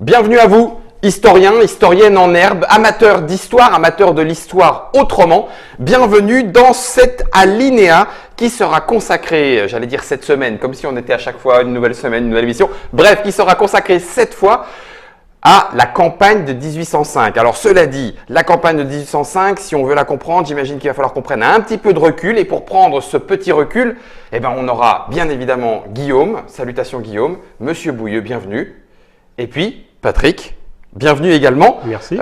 Bienvenue à vous, historiens, historiennes en herbe, amateurs d'histoire, amateurs de l'histoire autrement. Bienvenue dans cet alinéa qui sera consacré, j'allais dire cette semaine, comme si on était à chaque fois une nouvelle semaine, une nouvelle émission. Bref, qui sera consacré cette fois à la campagne de 1805. Alors cela dit, la campagne de 1805, si on veut la comprendre, j'imagine qu'il va falloir qu'on prenne un petit peu de recul. Et pour prendre ce petit recul, on aura bien évidemment Guillaume. Salutations Guillaume. Monsieur Bouilleux, bienvenue. Et puis Patrick, bienvenue également. Merci.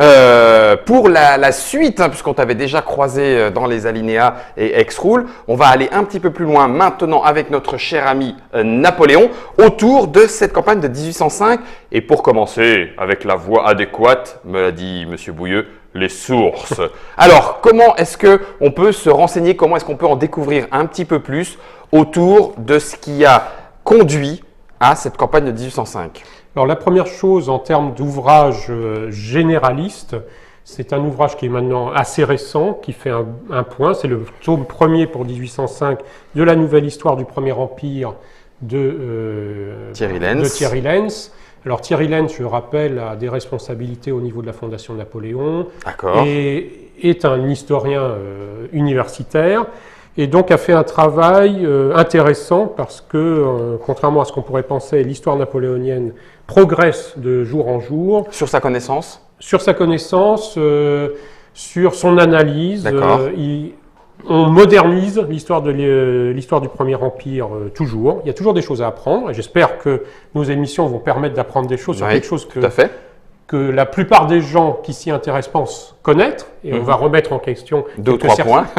Pour la suite, puisqu'on t'avait déjà croisé dans les alinéas et Ex-Rule, on va aller un petit peu plus loin maintenant avec notre cher ami Napoléon autour de cette campagne de 1805. Et pour commencer, avec la voix adéquate, me l'a dit Monsieur Bouilleux, les sources. Alors, comment est-ce qu'on peut se renseigner, comment est-ce qu'on peut en découvrir un petit peu plus autour de ce qui a conduit à cette campagne de 1805 ? Alors la première chose en termes d'ouvrage généraliste, c'est un ouvrage qui est maintenant assez récent, qui fait un point, c'est le tome premier pour 1805 de la nouvelle histoire du Premier Empire de Thierry Lens. Alors Thierry Lens, je rappelle, a des responsabilités au niveau de la Fondation Napoléon et est un historien universitaire. Et donc a fait un travail intéressant parce que, contrairement à ce qu'on pourrait penser, l'histoire napoléonienne progresse de jour en jour. Sur sa connaissance ? Sur sa connaissance, sur son analyse. On modernise l'histoire du Premier Empire toujours. Il y a toujours des choses à apprendre et j'espère que nos émissions vont permettre d'apprendre des choses sur quelque chose que la plupart des gens qui s'y intéressent pensent connaître, et on va remettre en question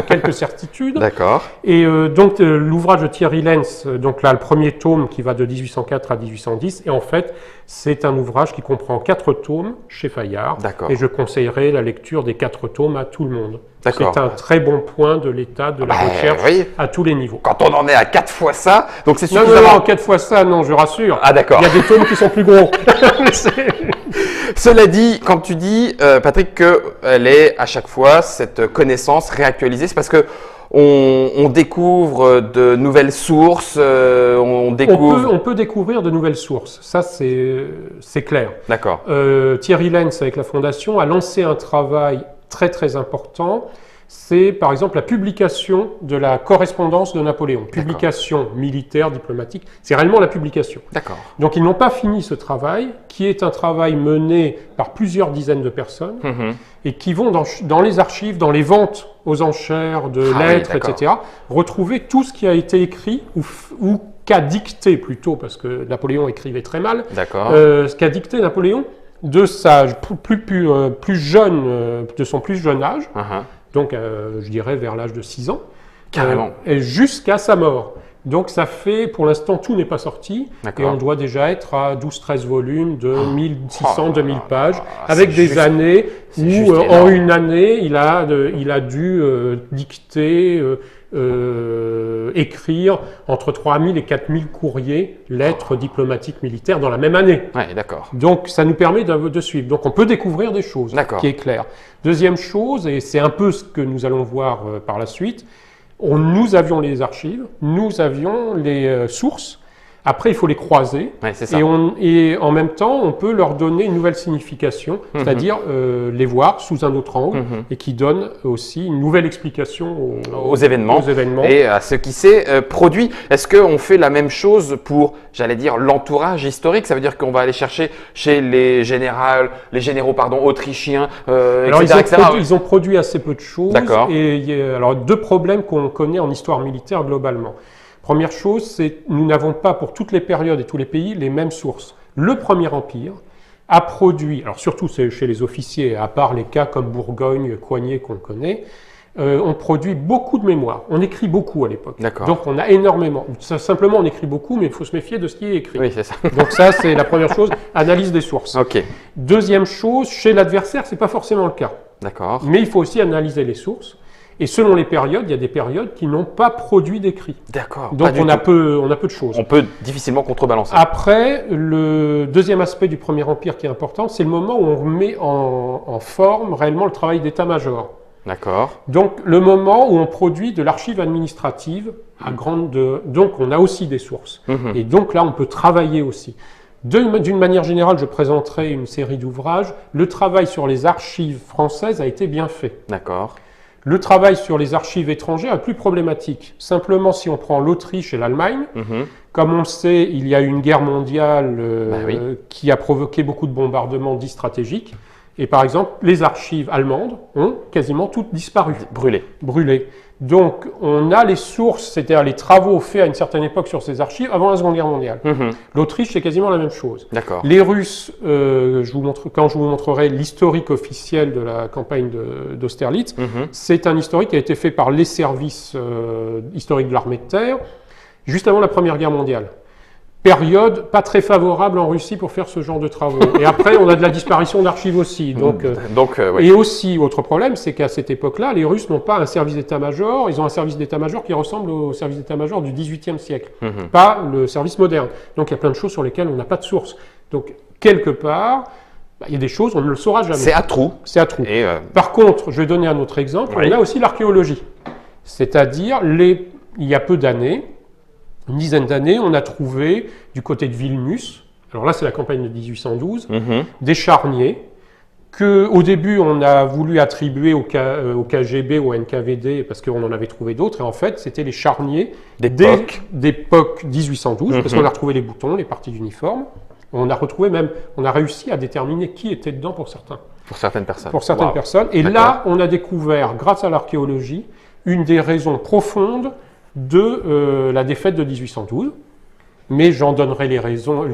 quelques certitudes. D'accord. Et donc l'ouvrage de Thierry Lens, donc là le premier tome qui va de 1804 à 1810, et en fait c'est un ouvrage qui comprend 4 tomes chez Fayard, et je conseillerais la lecture des 4 tomes à tout le monde. C'est un très bon point de l'état de la recherche à tous les niveaux. Quand on en est à 4 fois ça, donc c'est suffisamment... Non, 4 fois ça, non, je rassure. Ah d'accord. Il y a des tomes qui sont plus gros. Cela dit, quand tu dis, Patrick, qu'elle est à chaque fois cette connaissance réactualisée, c'est parce que on découvre de nouvelles sources, on peut découvrir de nouvelles sources, ça c'est clair. D'accord. Thierry Lens, avec la Fondation, a lancé un travail très très important. C'est par exemple la publication de la correspondance de Napoléon. Publication militaire, diplomatique, c'est réellement la publication. D'accord. Donc ils n'ont pas fini ce travail, qui est un travail mené par plusieurs dizaines de personnes, et qui vont dans les archives, dans les ventes aux enchères de lettres, etc., retrouver tout ce qui a été écrit, ou qu'a dicté plutôt, parce que Napoléon écrivait très mal, ce qu'a dicté Napoléon de son plus jeune âge, donc je dirais vers l'âge de 6 ans, et jusqu'à sa mort. Donc ça fait, pour l'instant, tout n'est pas sorti, et on doit déjà être à 12-13 volumes de 1600-2000 pages, avec des années où, en une année, il a dû dicter, écrire entre 3000 et 4000 courriers, lettres diplomatiques militaires dans la même année. Donc ça nous permet de suivre. Donc on peut découvrir des choses, qui est clair. Deuxième chose, et c'est un peu ce que nous allons voir par la suite, nous avions les archives, nous avions les sources. Après, il faut les croiser, et en même temps, on peut leur donner une nouvelle signification, c'est-à-dire les voir sous un autre angle, et qui donne aussi une nouvelle explication aux événements et à ce qui s'est produit. Est-ce qu'on fait la même chose pour, j'allais dire, l'entourage historique? Ça veut dire qu'on va aller chercher chez les généraux autrichiens, alors, ils ont produit assez peu de choses, et il y a alors 2 problèmes qu'on connaît en histoire militaire globalement. Première chose, c'est nous n'avons pas pour toutes les périodes et tous les pays les mêmes sources. Le Premier Empire a produit, alors surtout c'est chez les officiers, à part les cas comme Bourgogne, Coignet qu'on connaît, on produit beaucoup de mémoires. On écrit beaucoup à l'époque. Donc on a énormément. Simplement on écrit beaucoup, mais il faut se méfier de ce qui est écrit. Oui, c'est ça. Donc ça c'est la première chose, analyse des sources. Deuxième chose, chez l'adversaire, c'est pas forcément le cas. Mais il faut aussi analyser les sources. Et selon les périodes, il y a des périodes qui n'ont pas produit d'écrit. Donc on a peu de choses. On peut difficilement contrebalancer. Après, le deuxième aspect du Premier Empire qui est important, c'est le moment où on met en forme réellement le travail d'état-major. Donc le moment où on produit de l'archive administrative à donc on a aussi des sources. Et donc là, on peut travailler aussi. D'une manière générale, je présenterai une série d'ouvrages. Le travail sur les archives françaises a été bien fait. D'accord. Le travail sur les archives étrangères est plus problématique. Simplement, si on prend l'Autriche et l'Allemagne, comme on le sait, il y a eu une guerre mondiale qui a provoqué beaucoup de bombardements dits stratégiques. Et par exemple, les archives allemandes ont quasiment toutes disparu. Brûlées. Donc, on a les sources, c'est-à-dire les travaux faits à une certaine époque sur ces archives avant la Seconde Guerre mondiale. L'Autriche, c'est quasiment la même chose. D'accord. Les Russes, quand je vous montrerai l'historique officiel de la campagne d'Austerlitz, c'est un historique qui a été fait par les services historiques de l'armée de terre, juste avant la Première Guerre mondiale. Période pas très favorable en Russie pour faire ce genre de travaux. Et après, on a de la disparition d'archives aussi. Et aussi, autre problème, c'est qu'à cette époque-là, les Russes n'ont pas un service d'état-major, ils ont un service d'état-major qui ressemble au service d'état-major du XVIIIe siècle, pas le service moderne. Donc il y a plein de choses sur lesquelles on n'a pas de source. Donc, quelque part, il y a des choses, on ne le saura jamais. C'est à trous. Par contre, je vais donner un autre exemple, on a aussi l'archéologie. C'est-à-dire, il y a peu d'années, une dizaine d'années, on a trouvé du côté de Vilnius, alors là c'est la campagne de 1812, des charniers qu'au début on a voulu attribuer au KGB ou au NKVD parce qu'on en avait trouvé d'autres, et en fait c'était les charniers d'époque 1812, parce qu'on a retrouvé les boutons, les parties d'uniforme, on a réussi à déterminer qui était dedans pour certains. Pour certaines personnes. Et là on a découvert, grâce à l'archéologie, une des raisons profondes de la défaite de 1812, mais j'en donnerai les raisons.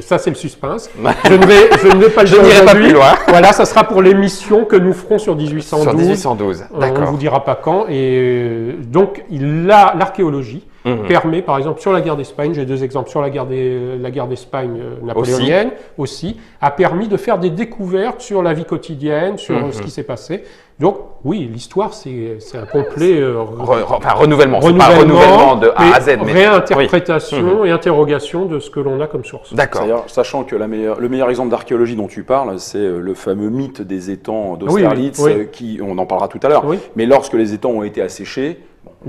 Ça, c'est le suspense. Je ne vais pas le dire aujourd'hui. Voilà, ça sera pour l'émission que nous ferons sur 1812. Sur 1812, d'accord. On ne vous dira pas quand. Et donc, l'archéologie permet, par exemple, sur la guerre d'Espagne, j'ai deux exemples, sur la guerre d'Espagne napoléonienne aussi, a permis de faire des découvertes sur la vie quotidienne, sur ce qui s'est passé. Donc, oui, l'histoire, c'est un complet renouvellement. C'est pas renouvellement de A à Z, mais réinterprétation et interrogation de ce que l'on a comme source. D'accord. Sachant que le meilleur exemple d'archéologie dont tu parles, c'est le fameux mythe des étangs d'Austerlitz, on en parlera tout à l'heure. Mais lorsque les étangs ont été asséchés,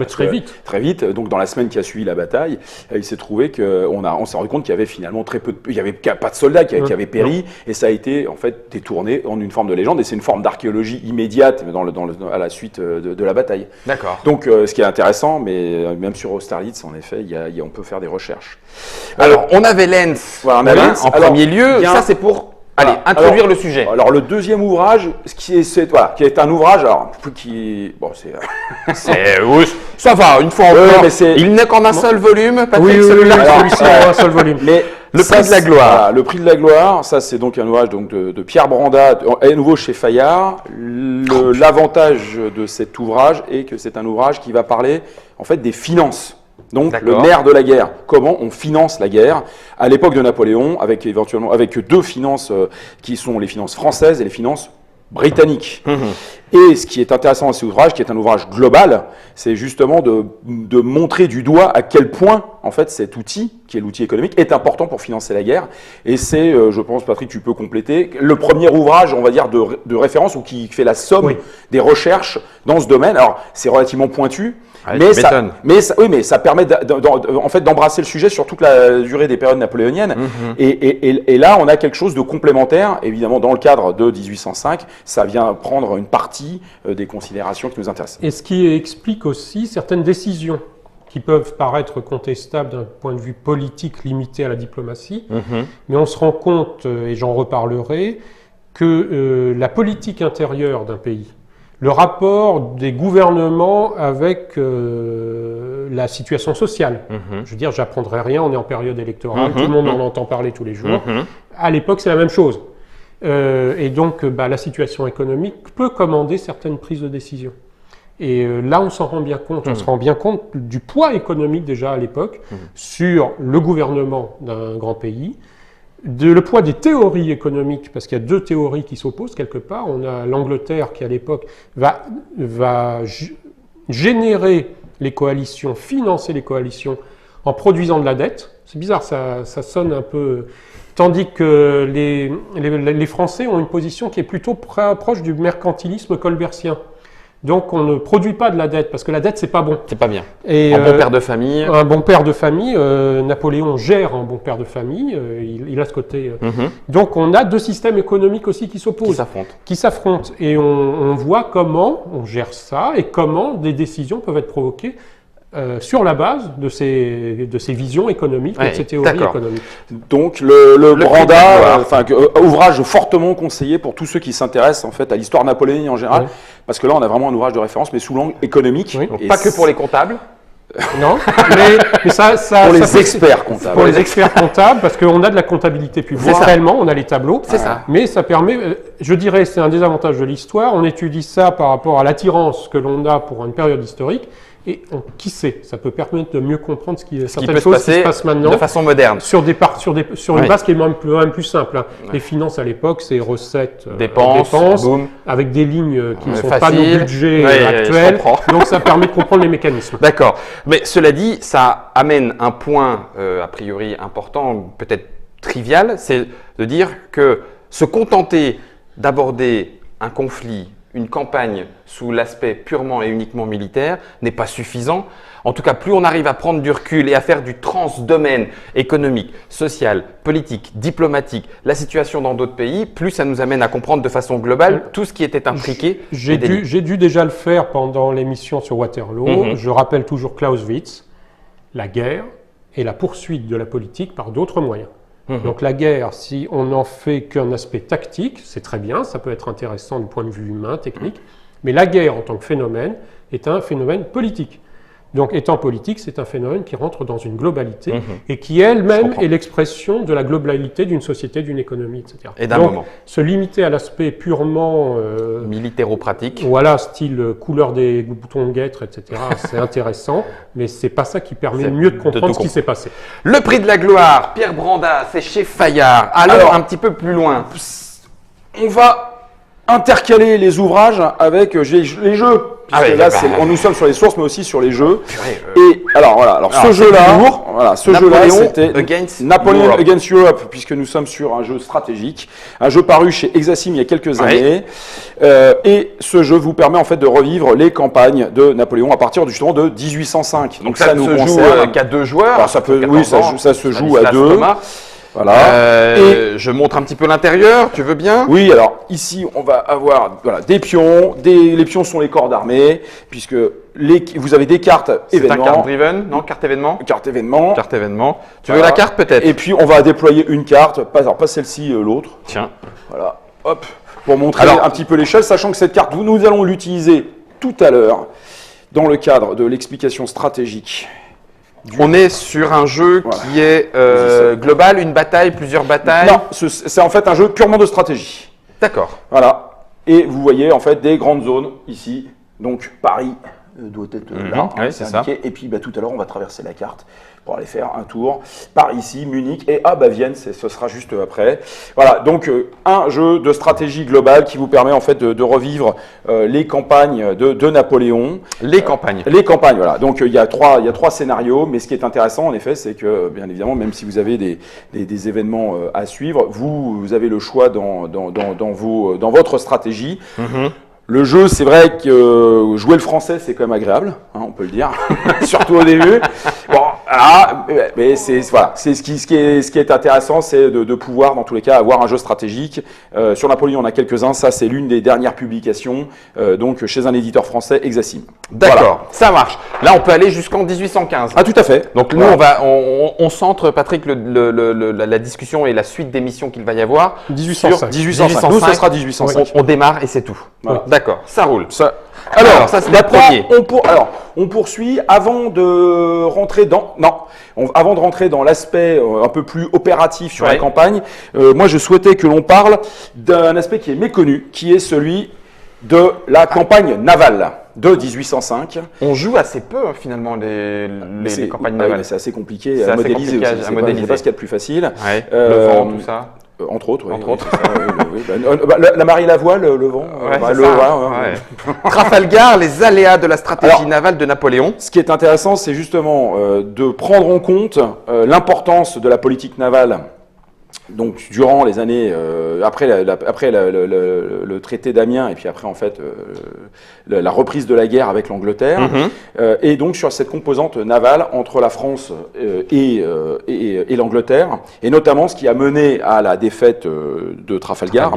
très vite. Donc dans la semaine qui a suivi la bataille, il s'est trouvé on s'est rendu compte qu'il y avait finalement il y avait pas de soldats qui avaient péri, et ça a été en fait détourné en une forme de légende, et c'est une forme d'archéologie immédiate à la suite de la bataille. D'accord. Donc ce qui est intéressant, mais même sur Austerlitz, en effet, on peut faire des recherches. Alors on avait Lenz, en premier lieu, ça c'est pour introduire le sujet. Alors le deuxième ouvrage, qui est un ouvrage, ça va, une fois encore. Il n'est qu'en un seul volume, Patrick, celui-là. Celui-ci en un seul volume. Mais le prix de la gloire. Voilà, le prix de la gloire, ça c'est donc un ouvrage de Pierre Branda, à nouveau chez Fayard. L'avantage de cet ouvrage est que c'est un ouvrage qui va parler en fait des finances. Donc le nerf de la guerre, comment on finance la guerre à l'époque de Napoléon, avec deux finances qui sont les finances françaises et les finances britanniques. Et ce qui est intéressant dans cet ouvrage, qui est un ouvrage global, c'est justement de montrer du doigt à quel point en fait cet outil, qui est l'outil économique, est important pour financer la guerre. Et c'est, je pense, Patrick, tu peux compléter, le premier ouvrage, on va dire, de référence, ou qui fait la somme des recherches dans ce domaine. Alors c'est relativement pointu. Mais ça permet en fait d'embrasser le sujet sur toute la durée des périodes napoléoniennes. Et là, on a quelque chose de complémentaire. Évidemment, dans le cadre de 1805, ça vient prendre une partie des considérations qui nous intéressent. Et ce qui explique aussi certaines décisions qui peuvent paraître contestables d'un point de vue politique limité à la diplomatie. Mais on se rend compte, et j'en reparlerai, que la politique intérieure d'un pays, le rapport des gouvernements avec la situation sociale. Je veux dire, j'apprendrai rien, on est en période électorale, tout le monde en entend parler tous les jours. À l'époque, c'est la même chose. Et donc, la situation économique peut commander certaines prises de décision. Et là, on s'en rend bien compte. On se rend bien compte du poids économique déjà à l'époque sur le gouvernement d'un grand pays, le poids des théories économiques, parce qu'il y a deux théories qui s'opposent quelque part. On a l'Angleterre qui, à l'époque, va générer les coalitions, financer les coalitions en produisant de la dette. C'est bizarre, ça sonne un peu... Tandis que les Français ont une position qui est plutôt proche du mercantilisme colbertien. Donc on ne produit pas de la dette, parce que la dette, c'est pas bon. C'est pas bien. Et, Un bon père de famille. Un bon père de famille, Napoléon gère un bon père de famille, il a ce côté. Donc on a deux systèmes économiques aussi qui s'opposent. Qui s'affrontent. Et on voit comment on gère ça et comment des décisions peuvent être provoquées sur la base de ces visions économiques, de ces théories économiques. Donc le Branda, ouvrage fortement conseillé pour tous ceux qui s'intéressent en fait à l'histoire napoléonienne en général, parce que là on a vraiment un ouvrage de référence, mais sous l'angle économique. Oui. Donc, pas que pour les comptables. Non, mais ça pour les experts comptables. Pour les experts comptables, parce qu'on a de la comptabilité publique, réellement, on a les tableaux. C'est ça. Mais ça permet, je dirais, c'est un des avantages de l'histoire. On étudie ça par rapport à l'attirance que l'on a pour une période historique. Et qui sait, ça peut permettre de mieux comprendre certaines choses qui se passent maintenant de façon moderne. Sur une base qui est même plus simple. Hein. Les finances à l'époque, c'est recettes, dépenses avec des lignes qui ne sont pas nos budgets actuels. Donc ça permet de comprendre les mécanismes. D'accord. Mais cela dit, ça amène un point a priori important, peut-être trivial, c'est de dire que se contenter d'aborder un conflit, une campagne sous l'aspect purement et uniquement militaire n'est pas suffisant. En tout cas, plus on arrive à prendre du recul et à faire du transdomaine économique, social, politique, diplomatique, la situation dans d'autres pays, plus ça nous amène à comprendre de façon globale tout ce qui était impliqué. J'ai dû déjà le faire pendant l'émission sur Waterloo. Je rappelle toujours Clausewitz, la guerre et la poursuite de la politique par d'autres moyens. Donc la guerre, si on n'en fait qu'un aspect tactique, c'est très bien, ça peut être intéressant du point de vue humain, technique, mais la guerre en tant que phénomène est un phénomène politique. Donc étant politique, c'est un phénomène qui rentre dans une globalité et qui elle-même est l'expression de la globalité d'une société, d'une économie, etc. Et d'un moment. Se limiter à l'aspect purement militéro-pratique. Voilà, style couleur des boutons de guêtre, etc. C'est intéressant, mais c'est pas ça qui permet mieux de comprendre ce qui s'est passé. Le prix de la gloire, Pierre Branda, c'est chez Fayard. Alors un petit peu plus loin. On va intercaler les ouvrages avec les jeux. Là, nous sommes sur les sources, mais aussi sur les jeux. Et alors ce jeu-là, c'était Napoleon Against Europe, puisque nous sommes sur un jeu stratégique, un jeu paru chez Hexasim il y a quelques années. Et ce jeu vous permet en fait de revivre les campagnes de Napoléon à partir justement de 1805. Donc ça ne se joue qu'à 2 joueurs. Alors, ça se joue à 2. Voilà. Et je montre un petit peu l'intérieur, tu veux bien? Oui, alors ici on va avoir des pions, les pions sont les corps d'armée, puisque vous avez des cartes événements. C'est un carte driven, non? Carte événement? Carte événement. Tu veux la carte peut-être? Et puis on va déployer une carte, pas celle-ci, l'autre. Tiens. Voilà, hop, pour montrer un petit peu l'échelle, sachant que cette carte, nous allons l'utiliser tout à l'heure dans le cadre de l'explication stratégique. On est sur un jeu qui est global, une bataille, plusieurs batailles? Non, c'est en fait un jeu purement de stratégie. D'accord. Voilà. Et vous voyez en fait des grandes zones ici. Donc Paris doit être là, c'est ça. Et puis tout à l'heure on va traverser la carte pour aller faire un tour par ici, Munich et Vienne, ce sera juste après. Voilà, donc un jeu de stratégie globale qui vous permet en fait de revivre les campagnes de Napoléon. Les campagnes, voilà. Donc il y a trois scénarios, mais ce qui est intéressant en effet, c'est que bien évidemment, même si vous avez des événements à suivre, vous avez le choix dans votre stratégie. Le jeu, c'est vrai que jouer le français, c'est quand même agréable, on peut le dire, surtout au début. Bon, mais c'est ce qui est intéressant, c'est de pouvoir, dans tous les cas, avoir un jeu stratégique. Sur Napoléon, on a quelques-uns. Ça, c'est l'une des dernières publications, donc chez un éditeur français, Hexasim. D'accord, ça marche. Là, on peut aller jusqu'en 1815. Ah, tout à fait. Donc nous, on centre, Patrick, la discussion et la suite d'émissions qu'il va y avoir 1805. Sur 1805. Nous, ça sera 1805. On démarre et c'est tout. Voilà. D'accord, ça roule. Alors, ça c'est le premier. On poursuit avant de rentrer dans l'aspect un peu plus opératif sur la campagne. Moi, je souhaitais que l'on parle d'un aspect qui est méconnu, qui est celui de la campagne navale de 1805. On joue assez peu finalement les campagnes navales. C'est assez compliqué à modéliser. C'est pas ce qu'il y a de plus facile. Le vent, tout ça. Entre autres. La Marie Lavoile, le vent. Trafalgar, les aléas de la stratégie navale de Napoléon. Ce qui est intéressant, c'est justement de prendre en compte l'importance de la politique navale donc durant les années après le traité d'Amiens et puis après en fait la reprise de la guerre avec l'Angleterre et donc sur cette composante navale entre la France et l'Angleterre et notamment ce qui a mené à la défaite de Trafalgar.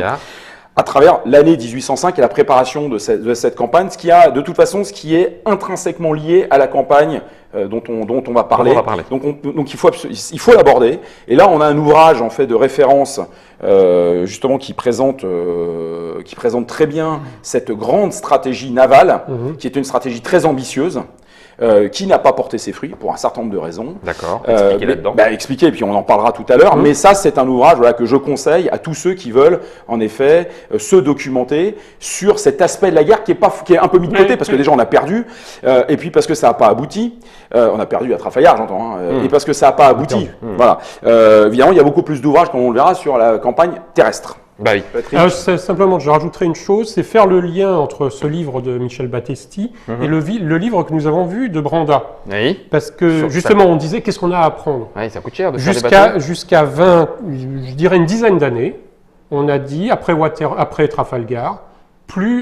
À travers l'année 1805 et la préparation de cette campagne, ce qui est intrinsèquement lié à la campagne dont on va parler. Donc il faut l'aborder. Et là, on a un ouvrage en fait de référence justement qui présente très bien cette grande stratégie navale, qui est une stratégie très ambitieuse. Qui n'a pas porté ses fruits pour un certain nombre de raisons. D'accord, expliquez là-dedans. Expliquer, et puis on en parlera tout à l'heure, mais ça c'est un ouvrage que je conseille à tous ceux qui veulent en effet se documenter sur cet aspect de la guerre qui est un peu mis de côté, parce que déjà on a perdu, et puis parce que ça n'a pas abouti, on a perdu à Trafalgar j'entends, et parce que ça n'a pas abouti. Voilà. Évidemment il y a beaucoup plus d'ouvrages, comme on le verra, sur la campagne terrestre. Bah oui. Simplement, je rajouterai une chose, c'est faire le lien entre ce livre de Michel Battesti et le livre que nous avons vu de Branda. Oui. Parce que justement, on disait qu'est-ce qu'on a à apprendre. Oui, ça coûte cher de faire des bateaux. Jusqu'à 20, je dirais une dizaine d'années, on a dit, après Trafalgar,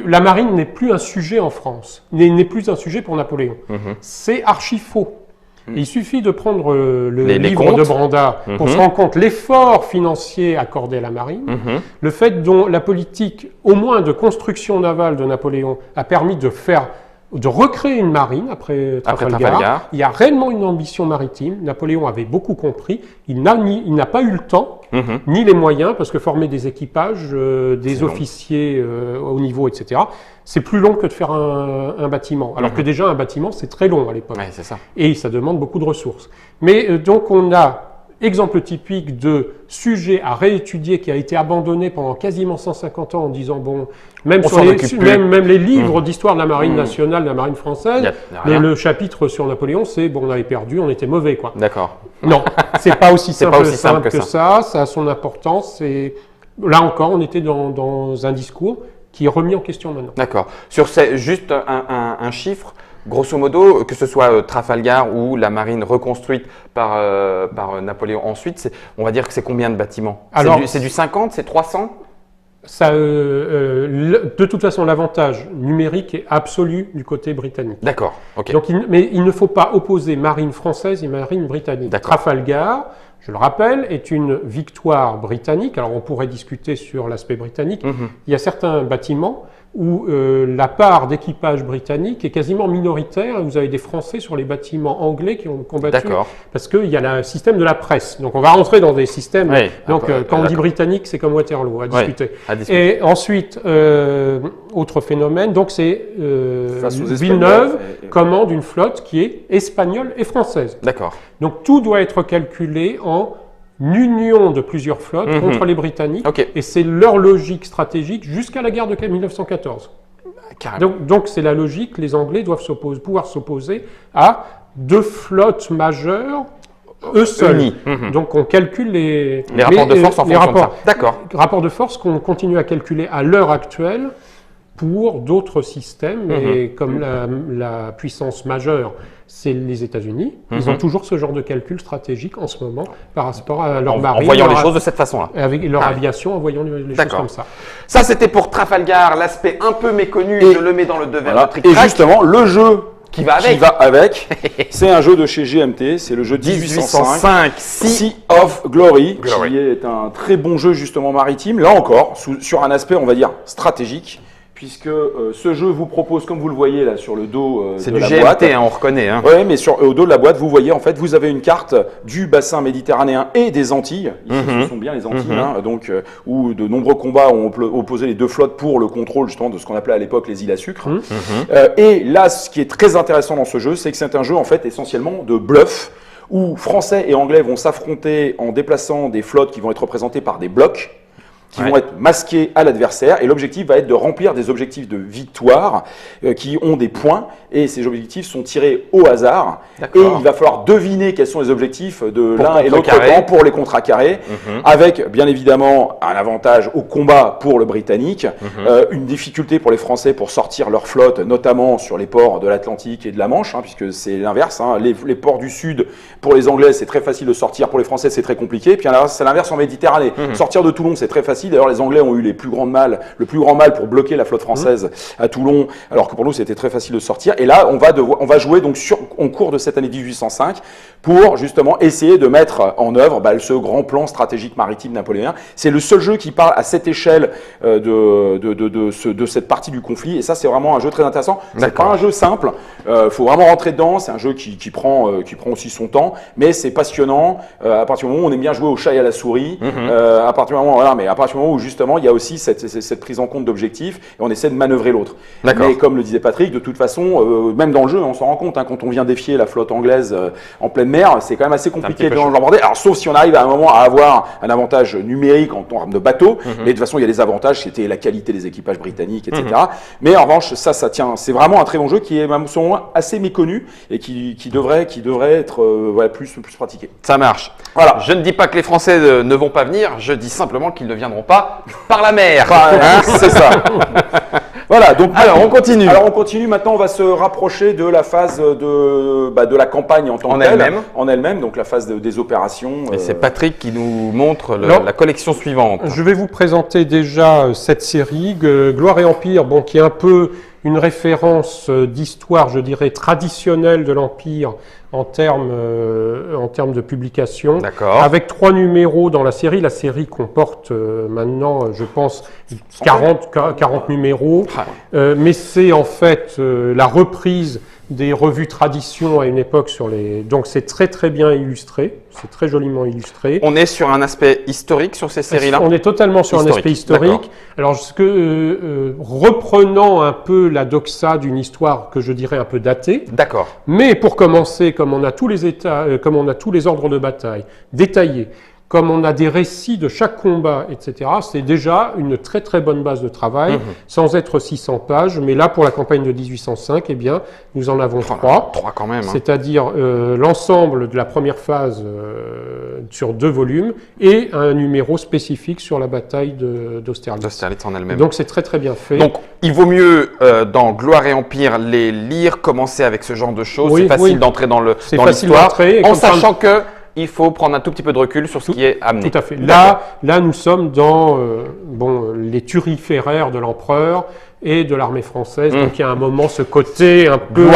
la marine n'est plus un sujet en France, n'est plus un sujet pour Napoléon. C'est archi faux. Il suffit de prendre le livre de Branda pour se rendre compte l'effort financier accordé à la marine, le fait dont la politique, au moins de construction navale de Napoléon, a permis de recréer une marine après Trafalgar. Il y a réellement une ambition maritime. Napoléon avait beaucoup compris. Il n'a pas eu le temps, ni les moyens, parce que former des équipages, des officiers au niveau, etc., c'est plus long que de faire un bâtiment. Alors que déjà, un bâtiment, c'est très long à l'époque. Ouais, c'est ça. Et ça demande beaucoup de ressources. Mais donc, on a exemple typique de sujet à réétudier qui a été abandonné pendant quasiment 150 ans en disant, bon, même les livres d'histoire de la marine nationale, de la marine française, le chapitre sur Napoléon, c'est, bon, on avait perdu, on était mauvais, quoi. D'accord. Non, c'est pas aussi simple que ça. Ça a son importance. Et là encore, on était dans un discours qui est remis en question maintenant. D'accord. Sur juste un chiffre, grosso modo, que ce soit Trafalgar ou la marine reconstruite par Napoléon ensuite, on va dire que c'est combien de bâtiments? C'est du 50, c'est 300? De toute façon, l'avantage numérique est absolu du côté britannique. D'accord, ok. Donc, mais il ne faut pas opposer marine française et marine britannique. Trafalgar, je le rappelle, est une victoire britannique. Alors, on pourrait discuter sur l'aspect britannique. Il y a certains bâtiments où la part d'équipage britannique est quasiment minoritaire. Vous avez des Français sur les bâtiments anglais qui ont combattu. Parce qu'il y a le système de la presse. Donc, on va rentrer dans des systèmes. Oui, donc, quand on dit britannique, c'est comme Waterloo, à discuter. Et ensuite, autre phénomène, donc c'est Villeneuve commande une flotte qui est espagnole et française. D'accord. Donc, tout doit être calculé en union de plusieurs flottes contre les Britanniques, et c'est leur logique stratégique jusqu'à la guerre de 1914. Donc c'est la logique, les Anglais doivent pouvoir s'opposer à deux flottes majeures, eux seuls. Donc on calcule les rapports de force en fonction de ça. D'accord. Rapports de force qu'on continue à calculer à l'heure actuelle pour d'autres systèmes, et comme la puissance majeure, c'est les États-Unis. Ils ont toujours ce genre de calcul stratégique en ce moment par rapport à leur marine. En voyant les choses de cette façon-là. Avec leur aviation, en voyant les choses comme ça. Ça, c'était pour Trafalgar, l'aspect un peu méconnu, je le mets dans le devers de Tric Trac. Et justement, le jeu qui va avec, c'est un jeu de chez GMT, c'est le jeu 1805 Sea of Glory, qui est un très bon jeu justement maritime, là encore, sur un aspect, on va dire, stratégique. Puisque ce jeu vous propose, comme vous le voyez là sur le dos de la boîte. C'est du GMT, on reconnaît. Oui, mais au dos de la boîte, vous voyez en fait, vous avez une carte du bassin méditerranéen et des Antilles. Ici, ce sont bien les Antilles, donc où de nombreux combats ont opposé les deux flottes pour le contrôle justement de ce qu'on appelait à l'époque les îles à sucre. Et là, ce qui est très intéressant dans ce jeu, c'est que c'est un jeu en fait essentiellement de bluff, où Français et Anglais vont s'affronter en déplaçant des flottes qui vont être représentées par des blocs. qui vont être masqués à l'adversaire et l'objectif va être de remplir des objectifs de victoire qui ont des points et ces objectifs sont tirés au hasard et il va falloir deviner quels sont les objectifs de l'un et l'autre camp pour les contrecarrer avec bien évidemment un avantage au combat pour le Britannique, une difficulté pour les Français pour sortir leur flotte notamment sur les ports de l'Atlantique et de la Manche puisque c'est l'inverse, les ports du Sud pour les Anglais c'est très facile de sortir, pour les Français c'est très compliqué, puis c'est l'inverse en Méditerranée, sortir de Toulon c'est très facile. D'ailleurs, les Anglais ont eu le plus grand mal pour bloquer la flotte française à Toulon, alors que pour nous, c'était très facile de sortir. Et là, on va jouer donc en cours de cette année 1805 pour justement essayer de mettre en œuvre ce grand plan stratégique maritime napoléonien. C'est le seul jeu qui parle à cette échelle de cette partie du conflit. Et ça, c'est vraiment un jeu très intéressant. C'est pas un jeu simple. Faut vraiment rentrer dedans. C'est un jeu qui prend aussi son temps, mais c'est passionnant. À partir du moment où on aime bien jouer au chat et à la souris, à partir du moment où justement il y a aussi cette prise en compte d'objectifs et on essaie de manœuvrer l'autre. Mais comme le disait Patrick, de toute façon, même dans le jeu, on s'en rend compte, quand on vient défier la flotte anglaise en pleine mer, c'est quand même assez compliqué de l'aborder. Alors sauf si on arrive à un moment à avoir un avantage numérique en termes de bateau, mais de toute façon il y a des avantages, c'était la qualité des équipages britanniques, etc. Mais en revanche, ça tient. C'est vraiment un très bon jeu qui est même selon moi assez méconnu et qui devrait être plus pratiqué. Ça marche. Voilà. Je ne dis pas que les Français ne vont pas venir, je dis simplement qu'ils ne viendront pas par la mer. C'est ça. Voilà, donc alors on continue. Alors on continue, maintenant on va se rapprocher de la phase de la campagne en tant que telle. En elle-même, donc la phase des opérations. Et c'est Patrick qui nous montre la collection suivante. Je vais vous présenter déjà cette série, Gloire et Empire, qui est un peu une référence d'histoire, je dirais, traditionnelle de l'Empire en termes de publication. Avec 3 numéros dans la série. La série comporte maintenant, je pense, 40 numéros. Mais c'est en fait la reprise des revues tradition à une époque sur les... Donc c'est très très bien illustré, c'est très joliment illustré. On est sur un aspect historique sur ces séries-là? On est totalement sur un aspect historique. Alors reprenant un peu la doxa d'une histoire que je dirais un peu datée. D'accord. Mais pour commencer, comme on a tous les ordres de bataille détaillés, comme on a des récits de chaque combat, etc., c'est déjà une très très bonne base de travail, sans être 600 pages. Mais là, pour la campagne de 1805, eh bien, nous en avons 3. 3 quand même. C'est-à-dire l'ensemble de la première phase sur 2 volumes et un numéro spécifique sur la bataille d'Austerlitz. D'Austerlitz en elle-même. Donc c'est très très bien fait. Donc il vaut mieux, dans Gloire et Empire, les lire, commencer avec ce genre de choses. Oui, c'est facile d'entrer dans l'histoire, en sachant que il faut prendre un tout petit peu de recul sur ce qui est amené. Tout à fait. Là, nous sommes dans les turiféraires de l'empereur et de l'armée française. Donc il y a un moment ce côté un peu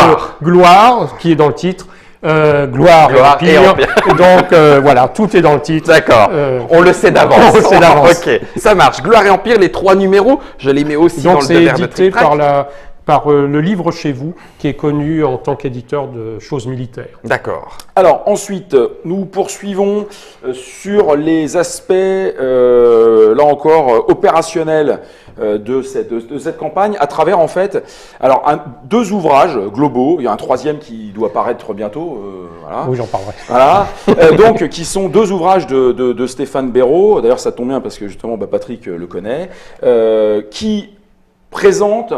gloire qui est dans le titre. Gloire et Empire. Donc voilà, tout est dans le titre. D'accord. On le sait d'avance. On le sait d'avance. Ok, ça marche. Gloire et Empire, les 3 numéros, je les mets aussi dans le devers de c'est édité par le Livre chez vous, qui est connu en tant qu'éditeur de choses militaires. D'accord. Alors ensuite, nous poursuivons sur les aspects, là encore, opérationnels de cette campagne, à travers en fait, alors 2 ouvrages globaux, il y a un 3e qui doit paraître bientôt. Voilà. Oui, j'en parlerai. Voilà. Donc, qui sont 2 ouvrages de Stéphane Béraud, d'ailleurs ça tombe bien parce que justement Patrick le connaît, qui présentent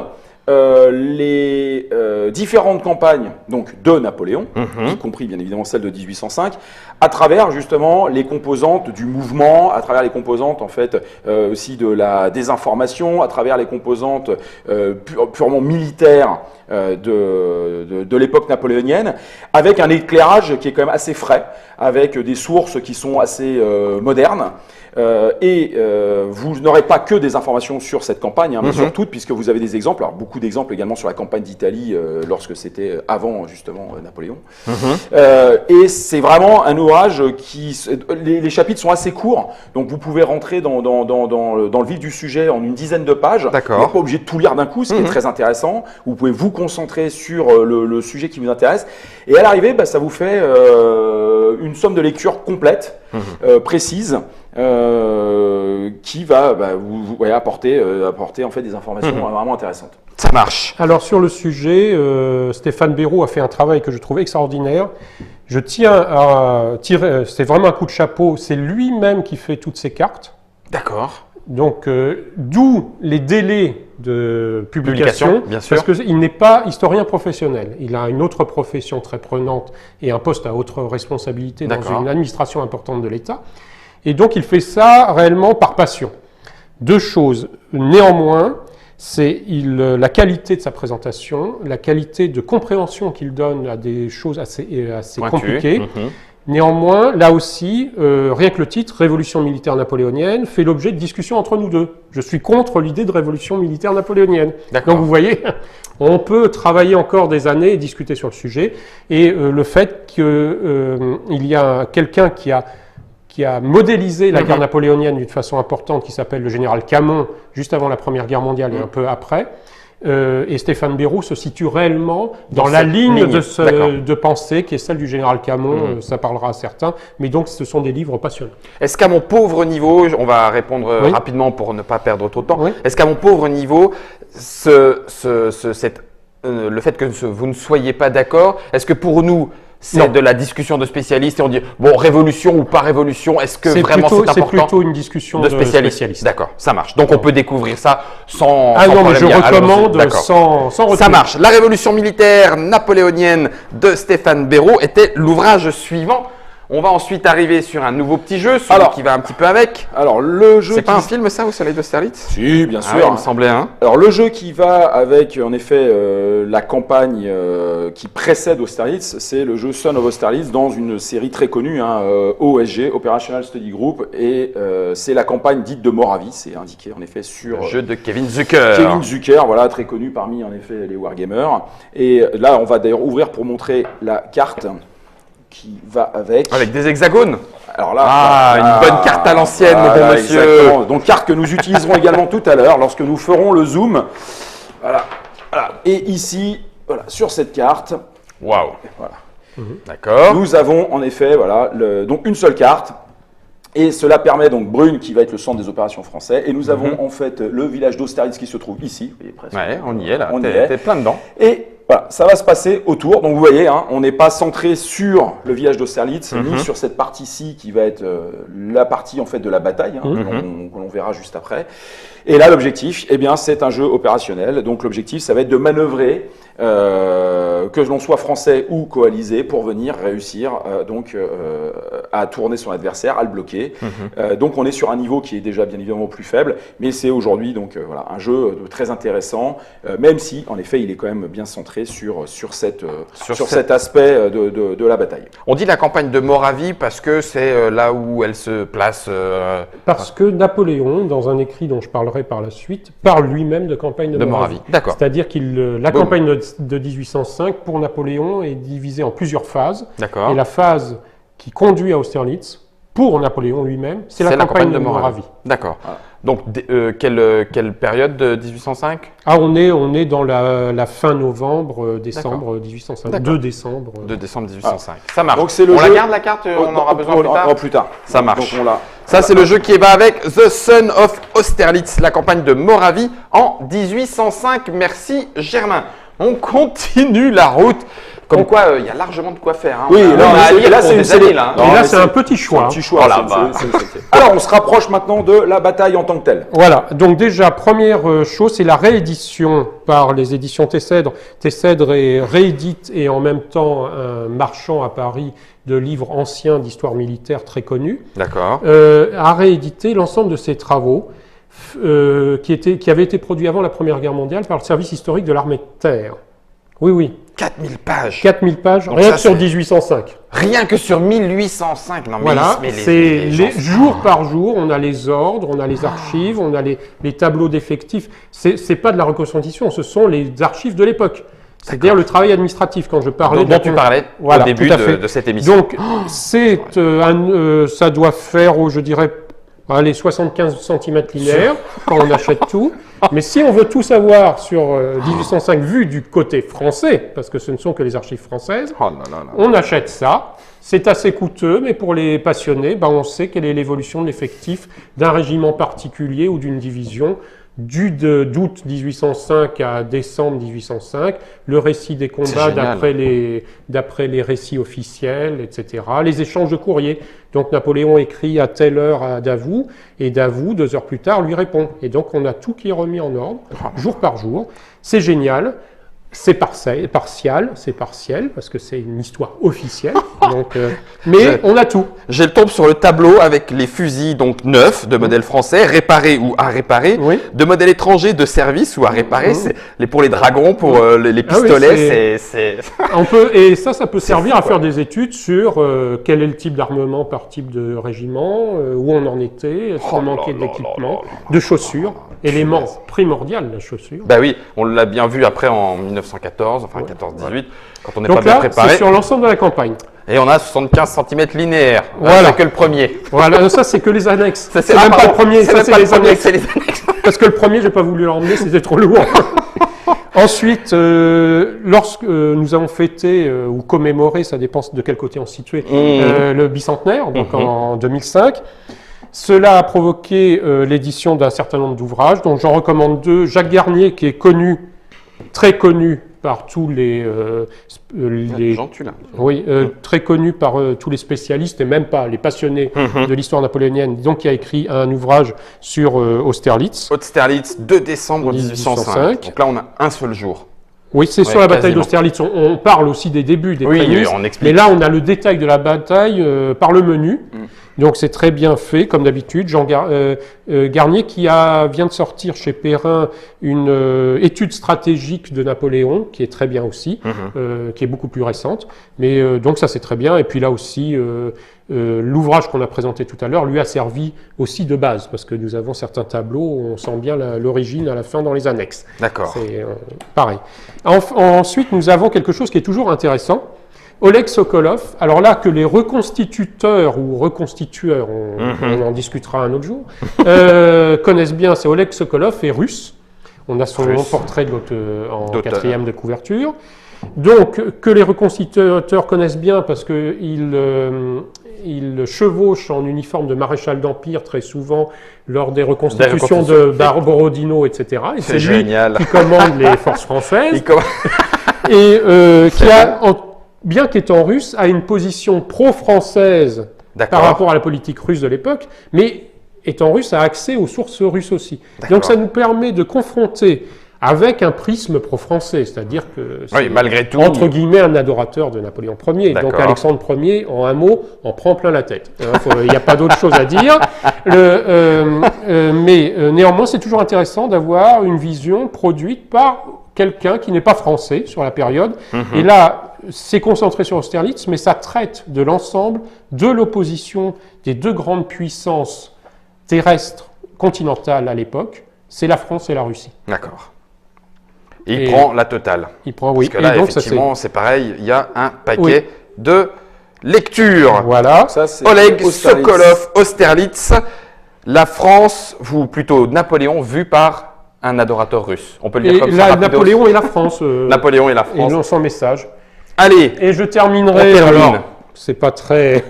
les différentes campagnes donc de Napoléon, y compris bien évidemment celle de 1805, à travers justement les composantes du mouvement, à travers les composantes en fait aussi de la désinformation, à travers les composantes purement militaires de l'époque napoléonienne, avec un éclairage qui est quand même assez frais, avec des sources qui sont assez modernes. Vous n'aurez pas que des informations sur cette campagne, mais sur toutes, puisque vous avez des exemples, alors beaucoup d'exemples également sur la campagne d'Italie, lorsque c'était avant justement Napoléon. Et c'est vraiment un ouvrage qui... Les chapitres sont assez courts, donc vous pouvez rentrer dans le vif du sujet en une dizaine de pages. Vous n'êtes pas obligé de tout lire d'un coup, ce qui est très intéressant. Vous pouvez vous concentrer sur le sujet qui vous intéresse. Et à l'arrivée, ça vous fait une somme de lecture complète, précise, qui va vous apporter en fait des informations vraiment intéressantes. Ça marche. Alors sur le sujet, Stéphane Béraud a fait un travail que je trouve extraordinaire. Je tiens à tirer, c'est vraiment un coup de chapeau, c'est lui-même qui fait toutes ces cartes. D'accord. Donc, d'où les délais de publication, bien sûr. parce qu'il n'est pas historien professionnel. Il a une autre profession très prenante et un poste à haute responsabilité dans une administration importante de l'État. Et donc, il fait ça réellement par passion. Deux choses. Néanmoins, c'est la qualité de sa présentation, la qualité de compréhension qu'il donne à des choses assez compliquées. Néanmoins, là aussi, rien que le titre, Révolution militaire napoléonienne, fait l'objet de discussions entre nous deux. Je suis contre l'idée de révolution militaire napoléonienne. Donc vous voyez, on peut travailler encore des années et discuter sur le sujet. Et le fait qu'il y a quelqu'un qui a modélisé la guerre napoléonienne d'une façon importante, qui s'appelle le général Camon, juste avant la Première Guerre mondiale et un peu après, et Stéphane Béroux se situe réellement dans la ligne de pensée qui est celle du général Camon, ça parlera à certains, mais donc ce sont des livres passionnants. Est-ce qu'à mon pauvre niveau, on va répondre rapidement pour ne pas perdre trop de temps, est-ce qu'à mon pauvre niveau, le fait que vous ne soyez pas d'accord, est-ce que pour nous, c'est de la discussion de spécialistes et on dit, bon, révolution ou pas révolution, est-ce que vraiment c'est important? C'est plutôt une discussion de spécialistes. D'accord, ça marche. Donc on peut découvrir ça sans non, mais problème. je recommande sans recul. Ça marche. La révolution militaire napoléonienne de Stéphane Béroux était l'ouvrage suivant. On va ensuite arriver sur un nouveau petit jeu, celui qui va un petit peu avec. Alors, le jeu. C'est pas un film, ça, au Soleil d'Austerlitz? Si, bien sûr. Ouais, il me semblait, hein. Alors, le jeu qui va avec, en effet, la campagne qui précède Austerlitz, c'est le jeu Son of Austerlitz dans une série très connue, OSG, Operational Study Group, et c'est la campagne dite de Moravie, c'est indiqué, en effet, sur. Le jeu de Kevin Zucker. Kevin Zucker, voilà, très connu parmi, en effet, les wargamers. Et là, on va d'ailleurs ouvrir pour montrer la carte qui va avec. Avec des hexagones. Alors là, une bonne carte à l'ancienne, mon bon monsieur. Exactement. Donc carte que nous utiliserons également tout à l'heure lorsque nous ferons le zoom. Voilà. Et ici, voilà, sur cette carte. Waouh. Voilà. D'accord. Nous avons en effet, voilà, donc une seule carte. Et cela permet donc Brune qui va être le centre des opérations français. Et nous avons en fait le village d'Austerlitz qui se trouve ici. Vous voyez, presque. Ouais, on y est là. On y est. T'es plein dedans. Et voilà, ça va se passer autour. Donc vous voyez, on n'est pas centré sur le village d'Austerlitz, ni sur cette partie-ci qui va être la partie en fait de la bataille, que l'on verra juste après. Et là, l'objectif, eh bien, c'est un jeu opérationnel. Donc l'objectif, ça va être de manœuvrer, que l'on soit français ou coalisé, pour venir réussir à tourner son adversaire, à le bloquer. Donc on est sur un niveau qui est déjà bien évidemment plus faible, mais c'est aujourd'hui donc voilà, un jeu très intéressant, même si en effet il est quand même bien centré sur cet aspect de la bataille. On dit la campagne de Moravie parce que c'est là où elle se place. Parce que Napoléon, dans un écrit dont je parlerai par la suite, parle lui-même de campagne de Moravie. D'accord. C'est-à-dire que la campagne de 1805 pour Napoléon est divisée en plusieurs phases. D'accord. Et la phase qui conduit à Austerlitz, pour Napoléon lui-même, c'est la campagne de Moravie. D'accord. Voilà. Donc, quelle période de 1805? On est dans la fin novembre, décembre 1805. 2 décembre. 2 décembre 1805. Ça marche. Donc, on la garde la carte, on aura besoin plus tard. Plus tard. Ça marche. Donc, ça, c'est le jeu qui va avec The Son of Austerlitz, la campagne de Moravie en 1805. Merci Germain. On continue la route. Comme quoi, il y a largement de quoi faire. Oui, là, c'est un petit choix. Un petit choix. Alors, on se rapproche maintenant de la bataille en tant que telle. Voilà. Donc déjà, première chose, c'est la réédition par les éditions Tessèdre. Tessèdre réédite et en même temps un marchand à Paris de livres anciens d'histoire militaire très connus. D'accord. A réédité l'ensemble de ses travaux qui avaient été produits avant la Première Guerre mondiale par le service historique de l'armée de terre. Oui. 4000 pages. 4000 pages, donc rien que sur 1805. Rien que sur 1805. Non, mais voilà, c'est jour par jour, on a les ordres, on a les archives, on a les tableaux d'effectifs. C'est pas de la reconstitution, ce sont les archives de l'époque. C'est-à-dire le travail administratif, quand je parlais dont tu parlais au début de cette émission. Donc, ça doit faire, je dirais, les 75 cm linéaires quand on achète tout. Mais si on veut tout savoir sur 1805 vu du côté français, parce que ce ne sont que les archives françaises, on achète ça. C'est assez coûteux, mais pour les passionnés, on sait quelle est l'évolution de l'effectif d'un régiment particulier ou d'une division d'août 1805 à décembre 1805, le récit des combats d'après les récits officiels, etc. Les échanges de courriers. Donc Napoléon écrit à telle heure à Davout, et Davout, 2 heures plus tard, lui répond. Et donc on a tout qui est remis en ordre, jour par jour. C'est génial. C'est partiel, parce que c'est une histoire officielle, donc, mais on a tout. Je tombe sur le tableau avec les fusils donc neufs de modèle français, réparés ou à réparer, de modèle étranger de service ou à réparer, c'est pour les dragons, pour les pistolets, On peut, et ça peut servir à faire des études sur quel est le type d'armement par type de régiment, où on en était, est-ce qu'on manquait d'équipement, de chaussures, élément primordial, la chaussure. Bah oui, on l'a bien vu après en 1914, enfin 14-18, quand on n'est pas donc bien là, préparé. C'est sur l'ensemble de la campagne. Et on a 75 cm linéaires. Voilà. C'est que le premier. Voilà, ça c'est que les annexes. Ça, c'est même pas le premier, ça c'est les annexes. C'est les annexes. Parce que le premier, j'ai pas voulu l'emmener, c'était trop lourd. Ensuite, lorsque nous avons fêté ou commémoré, ça dépend de quel côté on se situait, le bicentenaire, donc en 2005, cela a provoqué l'édition d'un certain nombre d'ouvrages, dont j'en recommande 2. Jacques Garnier, qui est connu, très connu par tous les très connu par tous les spécialistes et même pas les passionnés de l'histoire napoléonienne, donc qui a écrit un ouvrage sur Austerlitz. Austerlitz, 2 décembre 1805. Donc là, on a un seul jour. Oui, c'est sur la bataille d'Austerlitz. On parle aussi des débuts, des prémices, on explique. Mais là, on a le détail de la bataille par le menu. Donc, c'est très bien fait, comme d'habitude. Jean Garnier, qui vient de sortir chez Perrin une étude stratégique de Napoléon, qui est très bien aussi, qui est beaucoup plus récente. Mais donc, ça, c'est très bien. Et puis là aussi, l'ouvrage qu'on a présenté tout à l'heure lui a servi aussi de base, parce que nous avons certains tableaux où on sent bien l'origine à la fin dans les annexes. D'accord. C'est pareil. Ensuite, nous avons quelque chose qui est toujours intéressant. Oleg Sokolov, alors là que les reconstituteurs ou reconstitueurs, on en discutera un autre jour, connaissent bien, c'est Oleg Sokolov est russe. On a son portrait en 4e de couverture. Donc, que les reconstituteurs connaissent bien parce qu'il chevauche en uniforme de maréchal d'Empire très souvent lors des reconstitutions de Borodino, etc. Et c'est lui qui commande les forces françaises. Et qui a, bien qu'étant russe, a une position pro-française par rapport à la politique russe de l'époque, mais étant russe, a accès aux sources russes aussi. Donc ça nous permet de confronter avec un prisme pro-français, c'est-à-dire que c'est malgré tout, entre guillemets un adorateur de Napoléon Ier. Donc Alexandre Ier, en un mot, en prend plein la tête. Il n'y a pas d'autre chose à dire. Mais néanmoins, c'est toujours intéressant d'avoir une vision produite par quelqu'un qui n'est pas français sur la période. Et là, c'est concentré sur Austerlitz, mais ça traite de l'ensemble de l'opposition des 2 grandes puissances terrestres continentales à l'époque, c'est la France et la Russie. D'accord. Et il prend la totale. Il prend, oui. Parce que là, donc, effectivement, c'est pareil, il y a un paquet de lectures. Voilà. Ça, Oleg Sokolov, Austerlitz, la France, ou plutôt Napoléon, vu par un adorateur russe. On peut le dire comme ça. Napoléon et la France. Napoléon et la France. Et son message. Allez. Et je terminerai, alors, c'est pas très...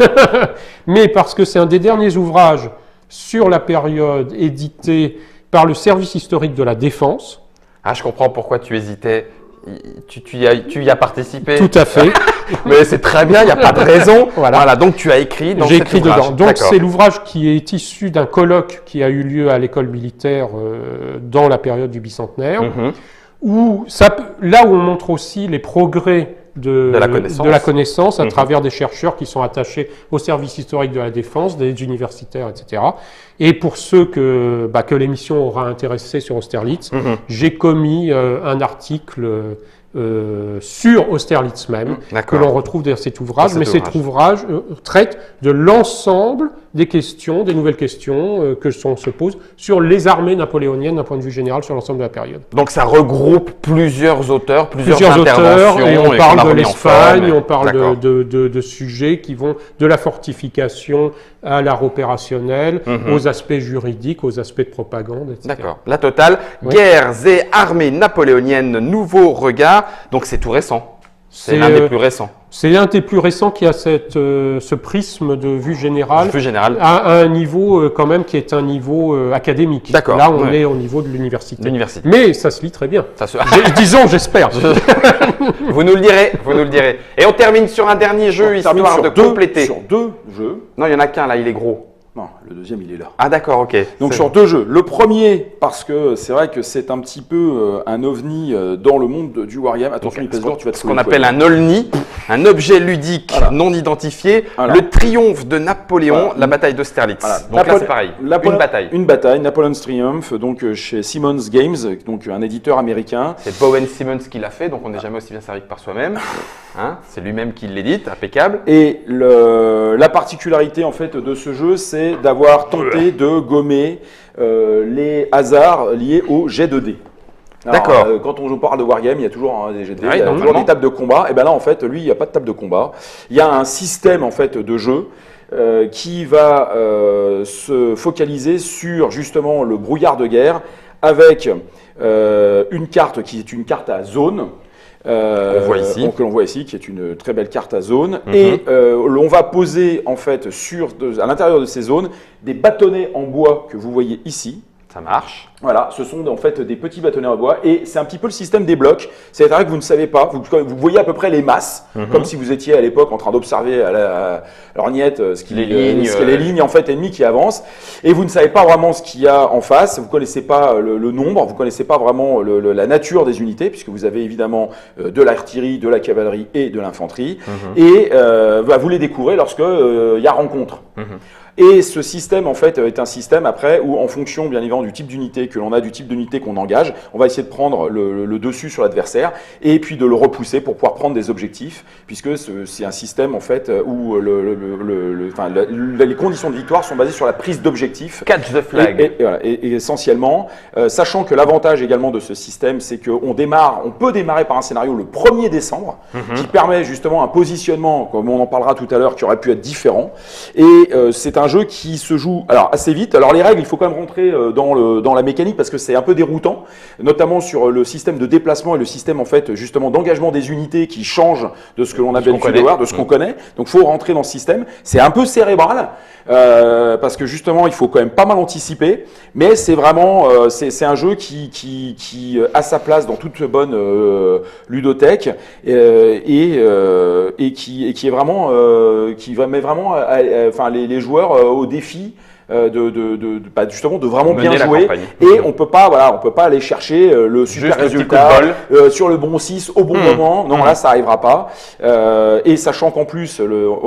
mais parce que c'est un des derniers ouvrages sur la période édité par le service historique de la Défense. Ah, je comprends pourquoi tu hésitais. Tu y as participé. Tout à fait. Mais c'est très bien, il n'y a pas de raison. Voilà, donc tu as écrit dans cet ouvrage. J'ai écrit dedans. Donc c'est l'ouvrage qui est issu d'un colloque qui a eu lieu à l'école militaire dans la période du bicentenaire, où là où on montre aussi les progrès de la connaissance à travers des chercheurs qui sont attachés au service historique de la défense, des universitaires, etc. Et pour ceux que l'émission aura intéressé sur Austerlitz, j'ai commis un article sur Austerlitz même, que l'on retrouve dans cet ouvrage. Mais cet ouvrage traite de l'ensemble des questions, des nouvelles questions que l'on se pose sur les armées napoléoniennes d'un point de vue général sur l'ensemble de la période. Donc ça regroupe plusieurs auteurs, plusieurs interventions. Et on parle de l'Espagne, on parle de sujets qui vont de la fortification à l'art opérationnel, aux aspects juridiques, aux aspects de propagande, etc. D'accord. La totale, guerres et armées napoléoniennes, nouveau regard. Donc c'est tout récent. C'est l'un des plus récents. C'est un des plus récents qui a ce prisme de vue générale, à un niveau quand même qui est un niveau académique. D'accord. Là, on est au niveau de l'université. L'université. Mais ça se lit très bien. Ça se... Disons, j'espère. Vous nous le direz, vous nous le direz. Et on termine sur un dernier jeu, histoire de compléter. Sur 2 jeux. Non, il n'y en a qu'un là, il est gros. Non, le deuxième, il est là. Ah d'accord, ok. Donc sur 2 jeux. Le premier, parce que c'est vrai que c'est un petit peu un ovni dans le monde du Wargame. Attention, il pèse lourd, tu vas te ce qu'on appelle un OLNI, un objet ludique non identifié, le triomphe de Napoléon, la bataille d'Austerlitz. Donc là, c'est pareil, une bataille. Napoleon's Triumph, donc chez Simmons Games, donc un éditeur américain. C'est Bowen Simmons qui l'a fait, donc on n'est jamais aussi bien servi que par soi-même. Hein, c'est lui-même qui l'édite, impeccable. Et la particularité en fait de ce jeu, c'est d'avoir tenté de gommer les hasards liés au jet de dés. D'accord. Quand on parle de Wargame, il y a toujours des jets de dés, il y a toujours des tables de combat. Et bien là, en fait, lui, il n'y a pas de table de combat. Il y a un système en fait de jeu qui va se focaliser sur justement le brouillard de guerre avec une carte qui est une carte à zone. Que l'on voit ici, qui est une très belle carte à zone. Et on va poser en fait à l'intérieur de ces zones des bâtonnets en bois que vous voyez ici. Ça marche. Voilà, ce sont en fait des petits bâtonnets en bois et c'est un petit peu le système des blocs. C'est-à-dire que vous ne savez pas, vous voyez à peu près les masses, comme si vous étiez à l'époque en train d'observer à l'orniette les lignes en fait ennemies qui avancent. Et vous ne savez pas vraiment ce qu'il y a en face, vous ne connaissez pas le nombre, vous ne connaissez pas vraiment la nature des unités, puisque vous avez évidemment de l'artillerie, de la cavalerie et de l'infanterie. Et vous les découvrez lorsque il y a rencontre. Et ce système, en fait, est un système après où, en fonction, bien évidemment, du type d'unité que l'on a, du type d'unité qu'on engage, on va essayer de prendre le dessus sur l'adversaire et puis de le repousser pour pouvoir prendre des objectifs, puisque c'est un système, en fait, où les conditions de victoire sont basées sur la prise d'objectifs. Catch the flag. Et essentiellement, sachant que l'avantage également de ce système, c'est qu'on peut démarrer par un scénario le 1er décembre, qui permet justement un positionnement, comme on en parlera tout à l'heure, qui aurait pu être différent. Et c'est un jeu qui se joue assez vite. Alors les règles, il faut quand même rentrer dans la mécanique parce que c'est un peu déroutant, notamment sur le système de déplacement et le système en fait justement d'engagement des unités qui change de ce que l'on a l'habitude de voir, de ce qu'on connaît. Donc il faut rentrer dans ce système. C'est un peu cérébral parce que justement il faut quand même pas mal anticiper, mais c'est vraiment c'est un jeu qui a sa place dans toute bonne ludothèque et qui est vraiment qui met vraiment les joueurs au défi justement de vraiment bien jouer et on peut pas aller chercher le super résultat sur le bon 6 au bon moment. Non, là ça arrivera pas. Et sachant qu'en plus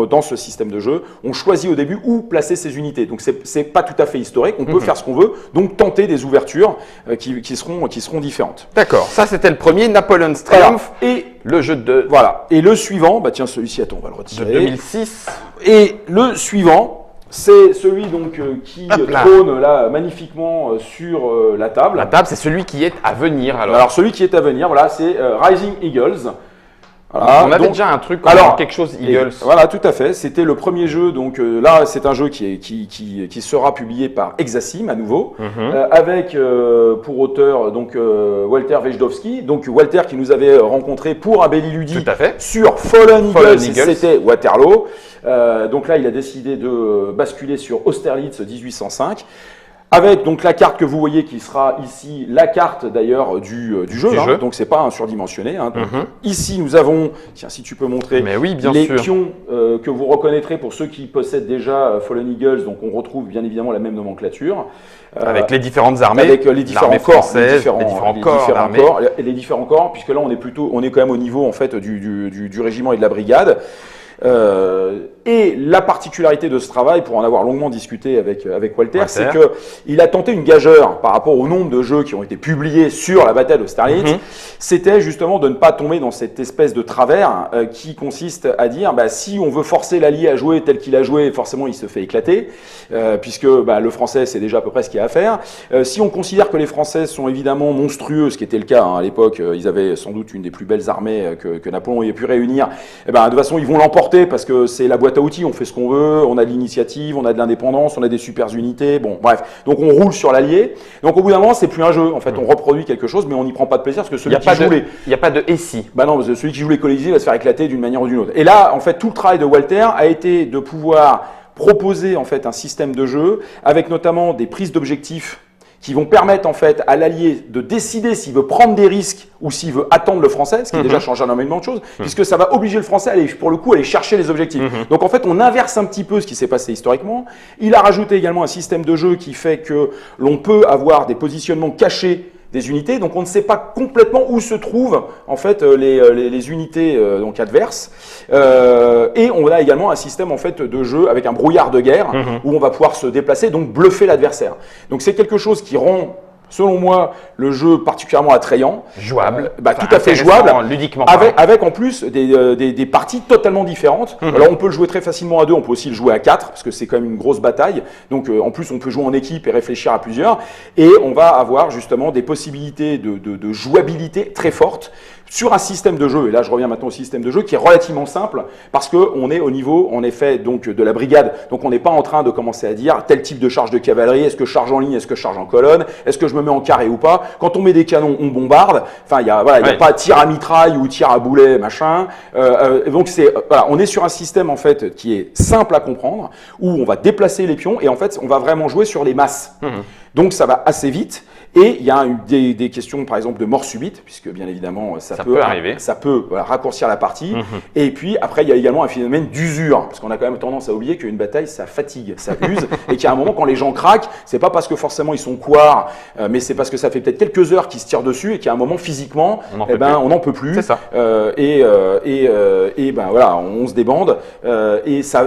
dans ce système de jeu, on choisit au début où placer ses unités. Donc c'est pas tout à fait historique, on peut faire ce qu'on veut, donc tenter des ouvertures qui seront différentes. D'accord. Ça c'était le premier Napoleon's Triumph et le jeu de et le suivant, tiens celui-ci attends, on va le retirer. De 2006. Et le suivant, c'est celui donc qui trône là magnifiquement sur la table. La table, c'est celui qui est à venir alors. Alors celui qui est à venir, voilà, c'est Rising Eagles. Voilà. On avait déjà un truc quelque chose Eagles. Voilà, tout à fait. C'était le premier jeu. Donc là, c'est un jeu qui sera publié par Exasim à nouveau, avec pour auteur donc Walter Wejdowski. Donc Walter qui nous avait rencontré pour Abelli Ludi sur Fallen Eagles. C'était Waterloo. Donc là, il a décidé de basculer sur Austerlitz 1805. Avec donc la carte que vous voyez qui sera ici, la carte d'ailleurs du jeu, donc c'est pas un surdimensionné. Donc, ici nous avons, tiens si tu peux montrer, les pions que vous reconnaîtrez pour ceux qui possèdent déjà Fallen Eagles, donc on retrouve bien évidemment la même nomenclature. Avec les différentes armées, avec les différents corps, les différents corps, puisque là on est quand même au niveau en fait du régiment et de la brigade. Et la particularité de ce travail, pour en avoir longuement discuté avec Walter, c'est qu'il a tenté une gageure par rapport au nombre de jeux qui ont été publiés sur la bataille d'Austerlitz. C'était justement de ne pas tomber dans cette espèce de travers qui consiste à dire si on veut forcer l'allié à jouer tel qu'il a joué, forcément il se fait éclater, puisque le français c'est déjà à peu près ce qu'il y a à faire. Si on considère que les Français sont évidemment monstrueux, ce qui était le cas à l'époque, ils avaient sans doute une des plus belles armées que Napoléon ait pu réunir, de toute façon ils vont l'emporter parce que c'est la boîte boîte à outils, on fait ce qu'on veut, on a de l'initiative, on a de l'indépendance, on a des super unités, bon, bref. Donc on roule sur l'allié. Donc au bout d'un moment, c'est plus un jeu. En fait, on reproduit quelque chose, mais on n'y prend pas de plaisir parce que celui qui joue les... Il n'y a pas de et si. Bah non, parce que celui qui joue les Colisées va se faire éclater d'une manière ou d'une autre. Et là, en fait, tout le travail de Walter a été de pouvoir proposer en fait un système de jeu avec notamment des prises d'objectifs qui vont permettre en fait à l'allié de décider s'il veut prendre des risques ou s'il veut attendre le français, ce qui déjà change énormément de choses, puisque ça va obliger le français à aller, pour le coup, aller chercher les objectifs. Donc en fait, on inverse un petit peu ce qui s'est passé historiquement. Il a rajouté également un système de jeu qui fait que l'on peut avoir des positionnements cachés des unités, donc on ne sait pas complètement où se trouvent en fait les unités donc adverses. Et on a également un système en fait de jeu avec un brouillard de guerre où on va pouvoir se déplacer, donc bluffer l'adversaire. Donc c'est quelque chose qui rend, selon moi, le jeu particulièrement attrayant. Jouable. Tout à fait jouable. Ludiquement. Avec en plus des parties totalement différentes. Alors on peut le jouer très facilement à 2, on peut aussi le jouer à 4, parce que c'est quand même une grosse bataille. Donc en plus on peut jouer en équipe et réfléchir à plusieurs. Et on va avoir justement des possibilités de jouabilité très fortes sur un système de jeu, et là je reviens maintenant au système de jeu qui est relativement simple parce qu'on est au niveau en effet donc de la brigade, donc on n'est pas en train de commencer à dire tel type de charge de cavalerie, est-ce que je charge en ligne, est-ce que je charge en colonne, est-ce que je me mets en carré ou pas. Quand on met des canons, on bombarde, enfin il y a pas tir à mitraille ou tir à boulet machin, donc on est sur un système en fait qui est simple à comprendre où on va déplacer les pions et en fait on va vraiment jouer sur les masses. Donc ça va assez vite. Et il y a des questions, par exemple, de mort subite, puisque bien évidemment, ça peut arriver. Ça peut raccourcir la partie. Et puis, après, il y a également un phénomène d'usure, parce qu'on a quand même tendance à oublier qu'une bataille, ça fatigue, ça use, et qu'il y a un moment, quand les gens craquent, c'est pas parce que forcément ils sont couards, mais c'est parce que ça fait peut-être quelques heures qu'ils se tirent dessus, et qu'il y a un moment, physiquement, on n'en peut plus. C'est ça. Voilà, on se débande.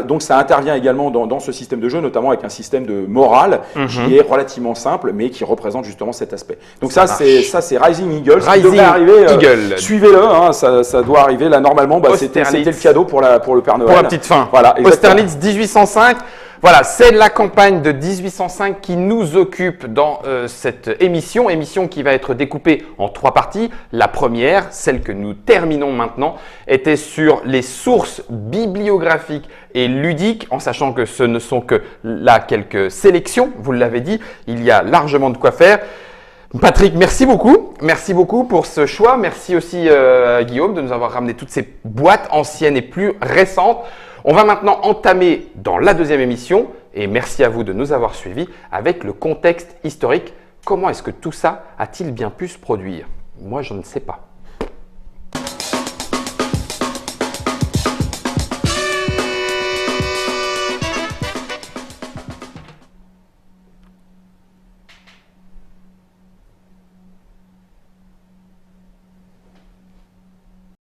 Donc, ça intervient également dans ce système de jeu, notamment avec un système de morale qui est relativement simple, mais qui représente justement cet aspect. Donc ça c'est Rising Eagle. Rising Eagle. Suivez-le, hein, ça doit arriver là normalement. C'était le cadeau pour le Père Noël. Pour la petite fin. Voilà. Austerlitz 1805. Voilà, c'est la campagne de 1805 qui nous occupe dans cette émission qui va être découpée en 3 parties. La première, celle que nous terminons maintenant, était sur les sources bibliographiques et ludiques, en sachant que ce ne sont que là quelques sélections, vous l'avez dit, il y a largement de quoi faire. Patrick, merci beaucoup. Merci beaucoup pour ce choix. Merci aussi Guillaume de nous avoir ramené toutes ces boîtes anciennes et plus récentes. On va maintenant entamer dans la deuxième émission, et merci à vous de nous avoir suivis, avec le contexte historique. Comment est-ce que tout ça a-t-il bien pu se produire? Moi, je ne sais pas.